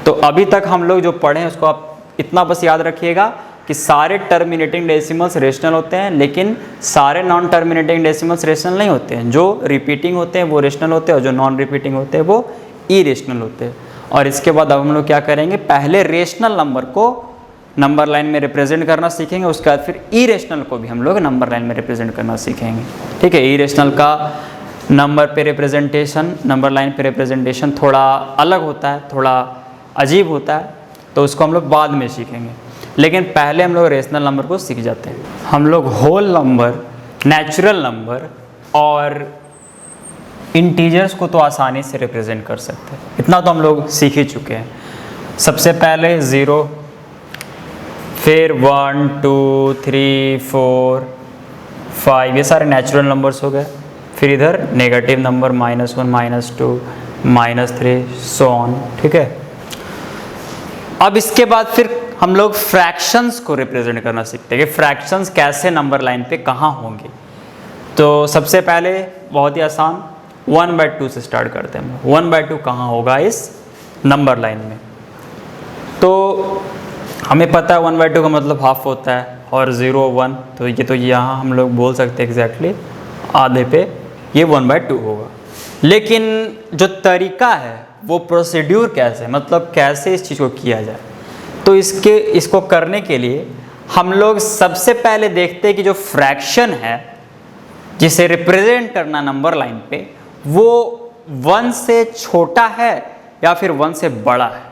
तो अभी तक हम लोग जो पढ़े हैं उसको आप इतना बस याद रखिएगा कि सारे टर्मिनेटिंग डेसिमल्स रेशनल होते हैं, लेकिन सारे नॉन टर्मिनेटिंग डेसिमल्स रेशनल नहीं होते हैं। जो रिपीटिंग होते हैं वो रेशनल होते हैं और जो नॉन रिपीटिंग होते हैं वो इरेशनल होते हैं। और इसके बाद अब हम लोग क्या करेंगे, पहले रेशनल नंबर को नंबर लाइन में रिप्रेजेंट करना सीखेंगे, उसके बाद फिर इरेशनल को भी हम लोग नंबर लाइन में रिप्रेजेंट करना सीखेंगे, ठीक है। इरेशनल का नंबर पे रिप्रेजेंटेशन, नंबर लाइन पे रिप्रेजेंटेशन थोड़ा अलग होता है, थोड़ा अजीब होता है, तो उसको हम लोग बाद में सीखेंगे, लेकिन पहले हम लोग रेशनल नंबर को सीख जाते हैं। हम लोग होल नंबर, नेचुरल नंबर और इंटीजर्स को तो आसानी से रिप्रेजेंट कर सकते हैं, इतना तो हम लोग सीख ही चुके हैं। सबसे पहले 0, फिर 1, 2, 3, 4, 5, ये सारे नेचुरल नंबर्स हो गए। फिर इधर नेगेटिव नंबर -1, -2, -3 सो ऑन, ठीक है। अब इसके बाद फिर हम लोग फ्रैक्शंस को रिप्रेजेंट करना सीखते हैं कि फ्रैक्शंस कैसे नंबर लाइन पे कहाँ होंगे। तो सबसे पहले बहुत ही आसान 1/2 से स्टार्ट करते हैं। 1/2 कहाँ होगा इस नंबर लाइन में, तो हमें पता है 1/2 का मतलब हाफ होता है और 0, 1, तो यहाँ हम लोग बोल सकते हैं एग्जैक्टली आधे पे ये 1/2 होगा। लेकिन जो तरीका है वो प्रोसीड्यूर कैसे, मतलब कैसे इस चीज़ को किया जाए, तो इसको करने के लिए हम लोग सबसे पहले देखते हैं कि जो फ्रैक्शन है जिसे रिप्रेजेंट करना नंबर लाइन पे, वो 1 से छोटा है या फिर 1 से बड़ा है।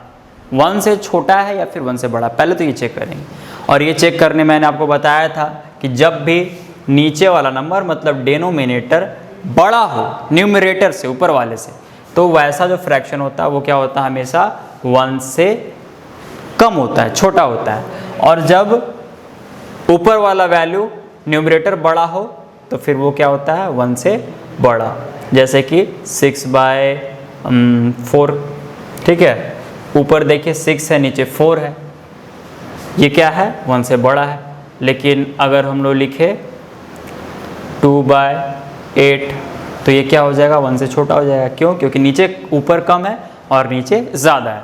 1 से छोटा है या फिर 1 से बड़ा, पहले तो ये चेक करेंगे। और ये चेक करने मैंने आपको बताया था कि जब भी नीचे वाला नंबर मतलब डिनोमिनेटर बड़ा हो न्यूमरेटर से, ऊपर वाले से, तो वैसा जो फ्रैक्शन होता है वो क्या होता है, हमेशा 1 से कम होता है, छोटा होता है। और जब ऊपर वाला वैल्यू न्यूमरेटर बड़ा हो तो फिर वो क्या होता है, 1 से बड़ा। जैसे कि 6/4, ठीक है, ऊपर देखिए 6 है, नीचे 4 है, ये क्या है, 1 से बड़ा है। लेकिन अगर हम लोग लिखे 2/8 तो ये क्या हो जाएगा, 1 से छोटा हो जाएगा। क्यों? क्योंकि नीचे ऊपर कम है और नीचे ज़्यादा है।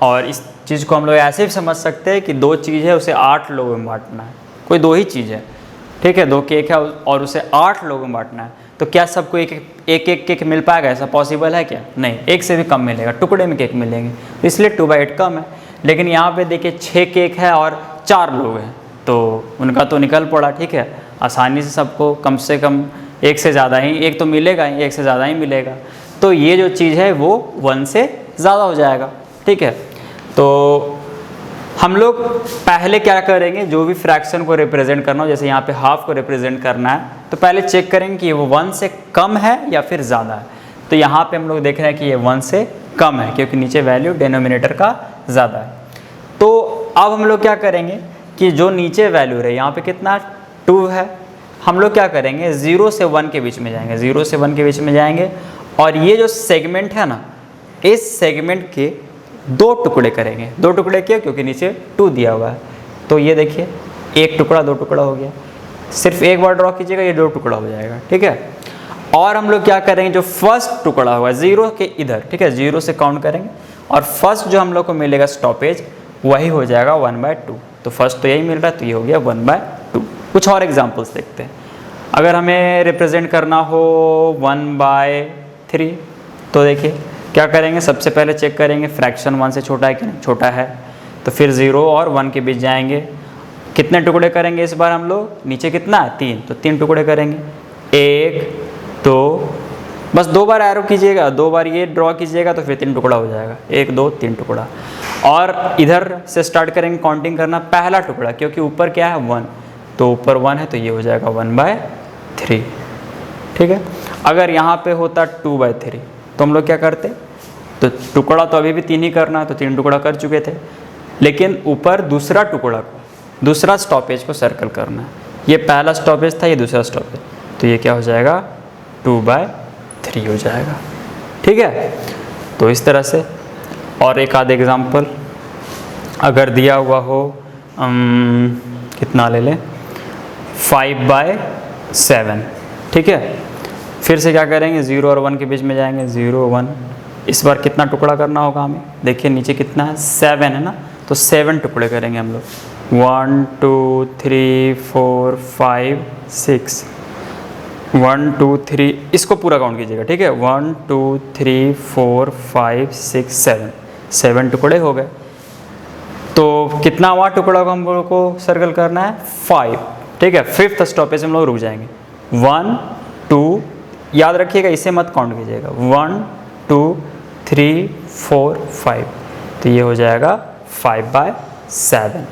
और इस चीज़ को हम लोग ऐसे भी समझ सकते हैं कि दो चीज़ है उसे 8 लोगों में बांटना है, कोई दो ही चीज़ है, ठीक है, 2 केक है और उसे 8 लोगों में बांटना है, तो क्या सबको एक एक केक मिल पाएगा? ऐसा पॉसिबल है क्या? नहीं, एक से भी कम मिलेगा, टुकड़े में केक मिलेंगे, इसलिए 2/8 कम है। लेकिन यहाँ पे देखिए 6 केक है और 4 लोग हैं, तो उनका तो निकल पड़ा, ठीक है, आसानी से सबको कम से कम एक से ज़्यादा ही, एक तो मिलेगा ही, एक से ज़्यादा ही मिलेगा, तो ये जो चीज़ है वो 1 से ज़्यादा हो जाएगा, ठीक है। तो हम लोग पहले क्या करेंगे, जो भी फ्रैक्शन को रिप्रेजेंट करना हो, जैसे यहाँ पे हाफ को रिप्रेजेंट करना है, तो पहले चेक करेंगे कि वो 1 से कम है या फिर ज़्यादा है। तो यहाँ पे हम लोग देख रहे हैं कि ये 1 से कम है, क्योंकि नीचे वैल्यू डिनोमिनेटर का ज़्यादा है। तो अब हम लोग क्या करेंगे कि जो नीचे वैल्यू है, यहाँ पे कितना 2 है, हम लोग क्या करेंगे 0 से 1 के बीच में जाएंगे, 0 से 1 के बीच में जाएंगे, और ये जो सेगमेंट है ना, इस सेगमेंट के 2 टुकड़े करेंगे। 2 टुकड़े क्यों? क्योंकि नीचे 2 दिया हुआ है, तो ये देखिए 1 टुकड़ा 2 टुकड़ा हो गया, सिर्फ एक बार ड्रॉ कीजिएगा, ये 2 टुकड़ा हो जाएगा, ठीक है। और हम लोग क्या करेंगे, जो फर्स्ट टुकड़ा हुआ 0 के इधर, ठीक है, 0 से काउंट करेंगे, और फर्स्ट जो हम लोग को मिलेगा स्टॉपेज वही हो जाएगा 1/2। तो फर्स्ट तो यही मिल रहा है, तो ये हो गया 1/2। कुछ और एग्जाम्पल्स देखते हैं। अगर हमें रिप्रेजेंट करना हो 1/3, तो देखिए क्या करेंगे, सबसे पहले चेक करेंगे फ्रैक्शन 1 से छोटा है कि नहीं, छोटा है, तो फिर 0 और 1 के बीच जाएंगे। कितने टुकड़े करेंगे इस बार हम लोग, नीचे कितना है 3, तो 3 टुकड़े करेंगे, 1 2, बस 2 बार एरो कीजिएगा, 2 बार ये ड्रॉ कीजिएगा, तो फिर 3 टुकड़ा हो जाएगा, 1 2 3 टुकड़ा। और इधर से स्टार्ट करेंगे काउंटिंग करना, पहला टुकड़ा, क्योंकि ऊपर क्या है 1, तो ऊपर 1 है, तो ये हो जाएगा 1/3, ठीक है। अगर यहाँ पे होता 2/3, तो हम लोग क्या करते, तो टुकड़ा तो अभी भी 3 ही करना है, तो 3 टुकड़ा कर चुके थे, लेकिन ऊपर दूसरा टुकड़ा को, दूसरा स्टॉपेज को सर्कल करना है। ये पहला स्टॉपेज था, ये दूसरा स्टॉपेज, तो ये क्या हो जाएगा 2/3 हो जाएगा, ठीक है। तो इस तरह से और एक आध एग्जाम्पल अगर दिया हुआ हो, कितना ले लें 5/7, ठीक है। फिर से क्या करेंगे, 0 और 1 के बीच में जाएंगे, 0 1, इस बार कितना टुकड़ा करना होगा हमें, देखिए नीचे कितना है 7 है ना, तो 7 टुकड़े करेंगे हम लोग, 1 2 3 4 5 6, 1 2 3, इसको पूरा काउंट कीजिएगा, ठीक है, 1 2 3 4 5 6 7 टुकड़े हो गए। तो कितना हुआ टुकड़ा को हम लोग को सर्कल करना है 5, ठीक है। 5th स्टॉपेज हम लोग रुक जाएंगे, 1 2, याद रखिएगा इसे मत काउंट कीजिएगा, 1 2 3 4 5, तो ये हो जाएगा 5/7,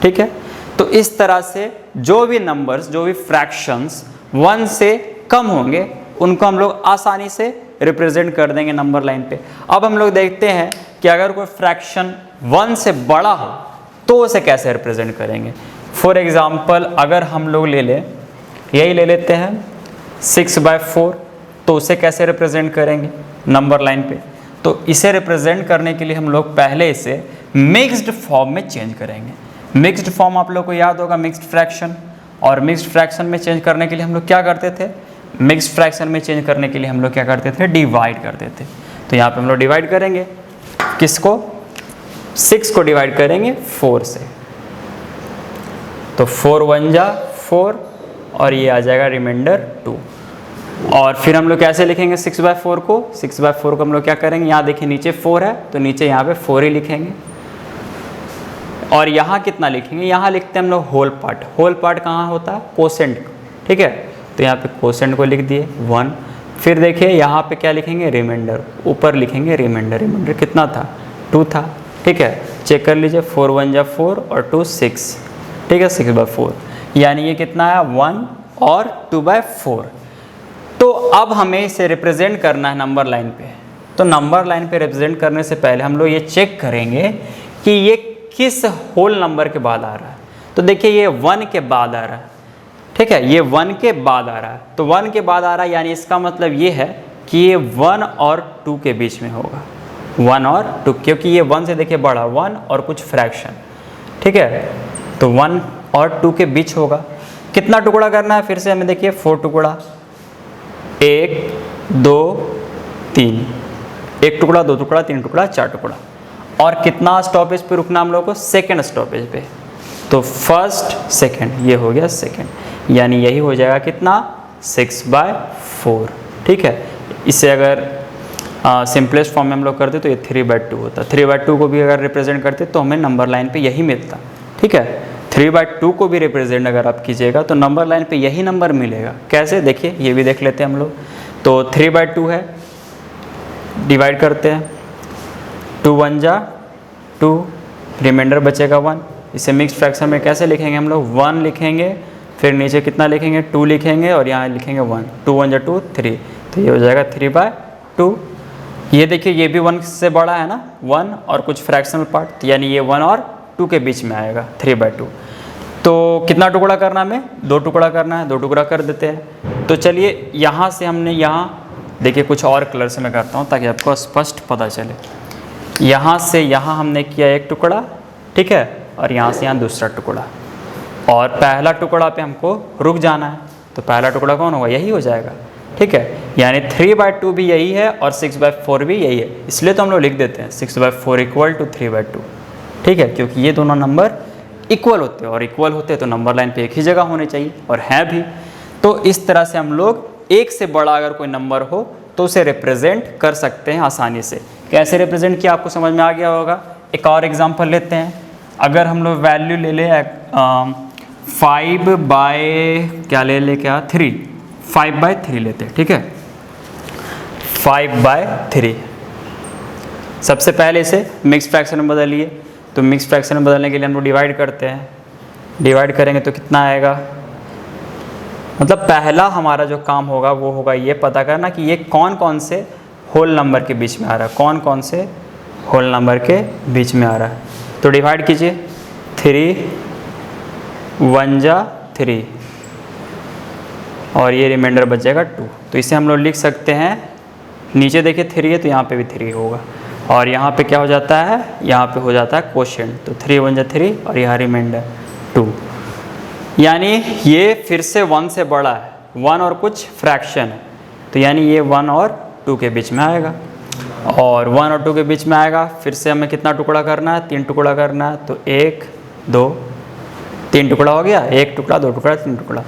ठीक है। तो इस तरह से जो भी नंबर्स, जो भी फ्रैक्शंस 1 से कम होंगे, उनको हम लोग आसानी से रिप्रेजेंट कर देंगे नंबर लाइन पे। अब हम लोग देखते हैं कि अगर कोई फ्रैक्शन 1 से बड़ा हो तो उसे कैसे रिप्रेजेंट करेंगे। फॉर एग्जाम्पल अगर हम लोग ले लें, यही ले लेते हैं 6/4, तो उसे कैसे रिप्रेजेंट करेंगे नंबर लाइन पे। तो इसे रिप्रेजेंट करने के लिए हम लोग पहले इसे मिक्स्ड फॉर्म में चेंज करेंगे। मिक्स्ड फॉर्म आप लोग को याद होगा मिक्स्ड फ्रैक्शन, और मिक्स्ड फ्रैक्शन में चेंज करने के लिए हम लोग क्या करते थे, मिक्स्ड फ्रैक्शन में चेंज करने के लिए हम लोग क्या करते थे, डिवाइड करते थे। तो यहाँ पे हम लोग डिवाइड करेंगे, किसको, 6 को डिवाइड करेंगे 4 से, तो 4 1 जा 4, और ये आ जाएगा रिमाइंडर 2। और फिर हम लोग कैसे लिखेंगे 6/4 को, 6/4 को हम लोग क्या करेंगे, यहाँ देखिए नीचे 4 है, तो नीचे यहाँ पे 4 ही लिखेंगे, और यहाँ कितना लिखेंगे, यहाँ लिखते हैं हम लोग होल पार्ट। होल पार्ट कहाँ होता है, कोसेंट, ठीक है, तो यहाँ पे कोसेंट को लिख दिए 1। फिर देखिए यहाँ पे क्या लिखेंगे, रिमाइंडर, ऊपर लिखेंगे रिमाइंडर। रिमाइंडर कितना था, 2 था, ठीक है, चेक कर लीजिए, 4 1 जा 4 और 2 6, ठीक है, 6/4, यानी ये कितना है 1 और 2/4। तो अब हमें इसे रिप्रेजेंट करना है नंबर लाइन पे। तो नंबर लाइन पे रिप्रेजेंट करने से पहले हम लोग ये चेक करेंगे कि ये किस होल नंबर के बाद आ रहा है। तो देखिए ये 1 के बाद आ रहा है, ठीक है, ये 1 के बाद आ रहा है, तो 1 के बाद आ रहा है, यानी इसका मतलब ये है कि ये 1 और 2 के बीच में होगा, 1 और 2, क्योंकि ये 1 से देखिए बड़ा 1 और कुछ फ्रैक्शन, ठीक है, तो 1 और 2 के बीच होगा। कितना टुकड़ा करना है, फिर से हमें देखिए 4 टुकड़ा, 1 2 3, 1 टुकड़ा, 2 टुकड़ा, 3 टुकड़ा, 4 टुकड़ा। और कितना स्टॉपेज पे रुकना हम लोग को? सेकेंड स्टॉपेज पे। तो फर्स्ट सेकेंड, ये हो गया सेकेंड, यानी यही हो जाएगा कितना? 6/4। ठीक है, इसे अगर सिंपलेस्ट फॉर्म में हम लोग करते तो ये 3/2 होता। 3/2 को भी अगर रिप्रेजेंट करते तो हमें नंबर लाइन पे यही मिलता। ठीक है, 3/2 को भी रिप्रेजेंट अगर आप कीजिएगा तो नंबर लाइन पे यही नंबर मिलेगा। कैसे? देखिए, ये भी देख लेते हैं हम लोग। तो 3/2 है, डिवाइड करते हैं, 2 1 जा 2, रिमाइंडर बचेगा 1। इसे मिक्स फ्रैक्शन में कैसे लिखेंगे हम लोग? 1 लिखेंगे, फिर नीचे कितना लिखेंगे? 2 लिखेंगे और यहाँ लिखेंगे 1। 2 1 जा 2, 3, तो ये हो जाएगा 3/2। ये देखिए, ये भी 1 से बड़ा है ना, 1 और कुछ फ्रैक्शनल पार्ट, तो यानी ये 1 और 2 के बीच में आएगा 3/2। तो कितना टुकड़ा करना है हमें? 2 टुकड़ा करना है, 2 टुकड़ा कर देते हैं। तो चलिए, यहाँ से हमने यहाँ देखिए कुछ और कलर से मैं करता हूँ ताकि आपको स्पष्ट पता चले। यहाँ से यहाँ हमने किया 1 टुकड़ा, ठीक है, और यहाँ से यहाँ दूसरा टुकड़ा, और पहला टुकड़ा पे हमको रुक जाना है, तो पहला टुकड़ा कौन होगा? यही हो जाएगा। ठीक है, यानी 3/2 भी यही है और 6/4 भी यही है, इसलिए तो हम लोग लिख देते हैं 6/4 इक्वल टू 3/2। ठीक है, क्योंकि ये दोनों नंबर इक्वल होते हैं, और इक्वल होते हैं तो नंबर लाइन पे एक ही जगह होने चाहिए, और हैं भी। तो इस तरह से हम लोग एक से बड़ा अगर कोई नंबर हो तो उसे रिप्रेजेंट कर सकते हैं आसानी से। कैसे रिप्रेजेंट किया आपको समझ में आ गया होगा। एक और एग्जांपल लेते हैं। अगर हम लोग वैल्यू ले लें 5/3 लेते हैं। ठीक है, 5/3। सबसे पहले इसे मिक्स फ्रैक्शन में बदलिए, तो मिक्स फ्रैक्शन में बदलने के लिए हम लोग डिवाइड करते हैं। डिवाइड करेंगे तो कितना आएगा? मतलब पहला हमारा जो काम होगा वो होगा ये पता करना कि ये कौन कौन से होल नंबर के बीच में आ रहा है, कौन कौन से होल नंबर के बीच में आ रहा है। तो डिवाइड कीजिए, 3 1 जा 3, और ये रिमाइंडर बचेगा 2। तो इसे हम लोग लिख सकते हैं, नीचे देखिए 3 है तो यहाँ पे भी 3 होगा, और यहाँ पे क्या हो जाता है? यहाँ पे हो जाता है क्वोशिएंट। तो 3 1 जा 3 और यहाँ रिमाइंडर 2, यानी ये फिर से 1 से बड़ा है, 1 और कुछ फ्रैक्शन है, तो यानी ये 1 और 2 के बीच में आएगा, और 1 और 2 के बीच में आएगा। फिर से हमें कितना टुकड़ा करना है? 3 टुकड़ा करना है, तो 1 2 3 टुकड़ा हो गया, 1 टुकड़ा, 2 टुकड़ा, 3 टुकड़ा,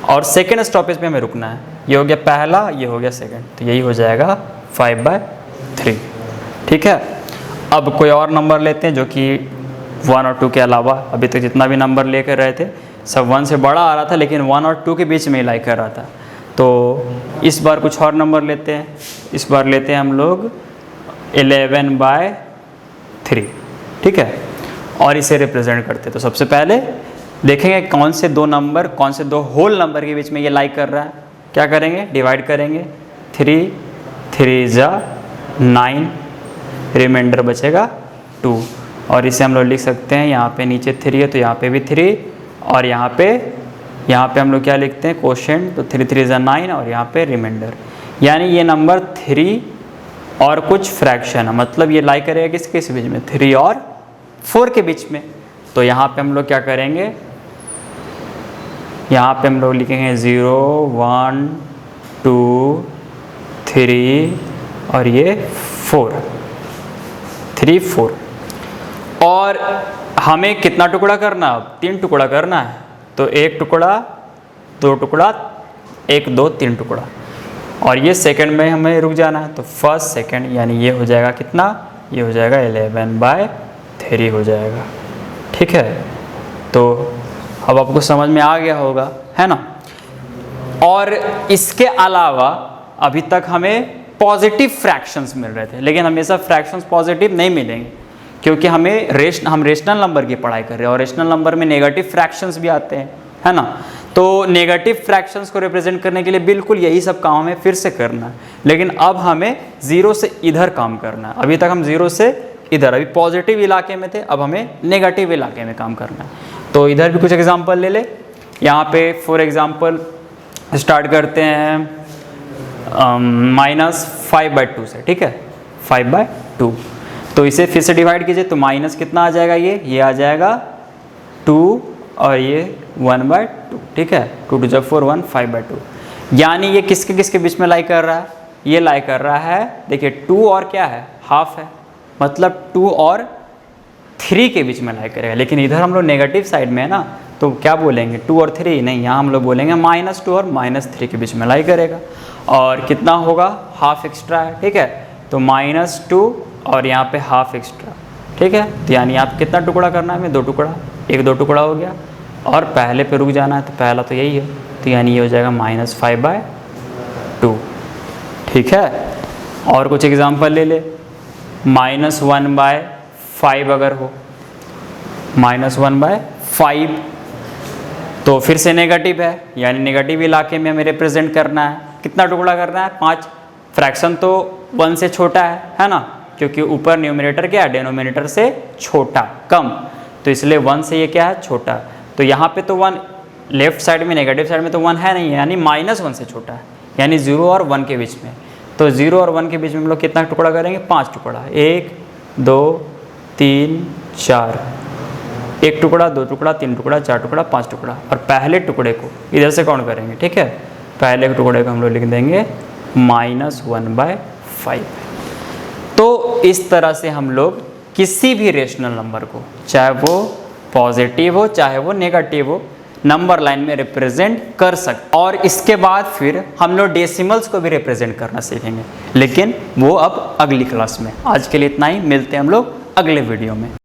और सेकेंड स्टॉपेज पे हमें रुकना है। ये हो गया पहला, ये हो गया सेकेंड, तो यही हो जाएगा 5/3। ठीक है, अब कोई और नंबर लेते हैं जो कि 1 और 2 के अलावा, अभी तक जितना भी नंबर लेकर रहे थे सब 1 से बड़ा आ रहा था, लेकिन 1 और 2 के बीच में ही लाई कर रहा था। तो इस बार कुछ और नंबर लेते हैं। इस बार लेते हैं हम लोग 11/3। ठीक है, और इसे रिप्रेजेंट करते हैं। तो सबसे पहले देखेंगे कौन से 2 नंबर, कौन से 2 होल नंबर के बीच में ये लाई कर रहा है। क्या करेंगे? डिवाइड करेंगे, 3 3 जा 9, रिमाइंडर बचेगा 2, और इसे हम लोग लिख सकते हैं, यहाँ पे नीचे 3 है तो यहाँ पे भी 3, और यहाँ पे हम लोग क्या लिखते हैं? क्वोशिएंट। तो 3 3 जा 9, और यहाँ पे रिमाइंडर, यानी ये नंबर 3 और कुछ फ्रैक्शन है, मतलब ये लाई करेगा किसके बीच में? 3 और 4 के बीच में। तो यहाँ पे हम लोग क्या करेंगे? यहाँ पे हम लोग लिखेंगे 0 1 2 3 और ये 4, 3 4। और हमें कितना टुकड़ा करना? अब 3 टुकड़ा करना है, तो 1 टुकड़ा, 2 टुकड़ा, 1 2 3 टुकड़ा, और ये सेकंड में हमें रुक जाना है, तो फर्स्ट सेकंड, यानी ये हो जाएगा कितना? ये हो जाएगा 11/3 हो जाएगा। ठीक है, तो अब आपको समझ में आ गया होगा, है ना। और इसके अलावा अभी तक हमें पॉजिटिव फ्रैक्शंस मिल रहे थे, लेकिन हमेशा फ्रैक्शंस पॉजिटिव नहीं मिलेंगे, क्योंकि हम रेशनल नंबर की पढ़ाई कर रहे हैं, और रेशनल नंबर में नेगेटिव फ्रैक्शंस भी आते हैं, है ना। तो नेगेटिव फ्रैक्शंस को रिप्रेजेंट करने के लिए बिल्कुल यही सब काम हमें फिर से करना है, लेकिन अब हमें 0 से इधर काम करना है। अभी तक हम 0 से इधर, अभी पॉजिटिव इलाके में थे, अब हमें नेगेटिव इलाके में काम करना है। तो इधर भी कुछ एग्जाम्पल ले ले। यहाँ पे फॉर एग्जाम्पल स्टार्ट करते हैं -5/2 से। ठीक है, 5/2, तो इसे फिर से डिवाइड कीजिए, तो माइनस कितना आ जाएगा? ये आ जाएगा 2, और ये 1/2। ठीक है, 2 2 जा 4 1 5/2, यानी ये किसके किसके बीच में लाई कर रहा है? ये लाई कर रहा है, देखिए 2 और क्या है, हाफ है, मतलब 2 और 3 के बीच में लाई करेगा। लेकिन इधर हम लोग नेगेटिव साइड में है ना, तो क्या बोलेंगे 2 और 3 नहीं, यहाँ हम लोग बोलेंगे -2 और -3 के बीच में लाई करेगा। और कितना होगा, हाफ एक्स्ट्रा है, ठीक है, तो -2 और यहाँ पे हाफ एक्स्ट्रा, ठीक है। तो यानी आप कितना टुकड़ा करना है हमें, 2 टुकड़ा, 1-2 टुकड़ा हो गया, और पहले पे रुक जाना है, तो पहला तो यही है, तो यानी ये हो जाएगा -5/2, ठीक है। और कुछ एग्जांपल ले ले, -1/5 अगर हो, -1/5 तो फिर से नेगेटिव है, यानी नेगेटिव इलाके में हमें रिप्रेजेंट करना है। कितना टुकड़ा करना है, 5। फ्रैक्शन तो 1 से छोटा है ना, क्योंकि ऊपर न्यूमरेटर क्या है, डिनोमिनेटर से छोटा, कम, तो इसलिए 1 से ये क्या है, छोटा। तो यहाँ पे तो 1 लेफ्ट साइड में, नेगेटिव साइड में तो 1 है नहीं है, यानी -1 से छोटा है, यानी 0 और 1 के बीच में। तो 0 और 1 के बीच में हम लोग कितना टुकड़ा करेंगे, 5 टुकड़ा, 1 2 3 4, 1 टुकड़ा, 2 टुकड़ा, 3 टुकड़ा, 4 टुकड़ा, 5 टुकड़ा। और पहले टुकड़े को इधर से काउंट करेंगे, ठीक है। पहले टुकड़े को हम लोग लिख देंगे -1/5। तो इस तरह से हम लोग किसी भी रेशनल नंबर को, चाहे वो पॉजिटिव हो चाहे वो नेगेटिव हो, नंबर लाइन में रिप्रेजेंट कर सकते। और इसके बाद फिर हम लोग डेसिमल्स को भी रिप्रेजेंट करना सीखेंगे, लेकिन वो अब अगली क्लास में। आज के लिए इतना ही, मिलते हैं हम लोग अगले वीडियो में।